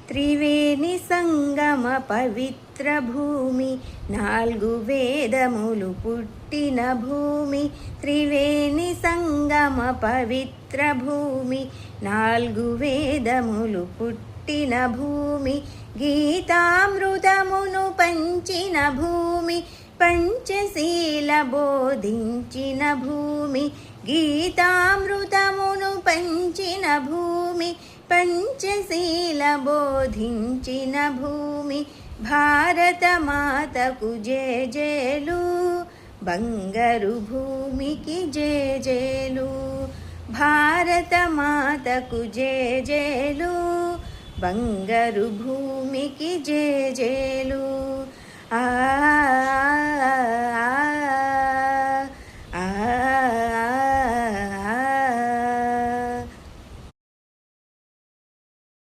త్రివేణి సంగమ పవిత్ర భూమి, నాలుగు వేదములు పుట్టిన భూమి. త్రివేణి సంగమ పవిత్ర భూమి, నాలుగు వేదములు పుట్టిన భూమి. గీతామృతమును పంచిన భూమి, పంచశీల బోధించిన భూమి. గీతామృతమును పంచిన భూమి, పంచశీల బోధించిన భూమి. భారత మాతకు జేజేలు, బంగారు భూమికి జేజేలు. భారత మాతకు జేజేలు, బంగారు భూమికి జేజేలు. ఆ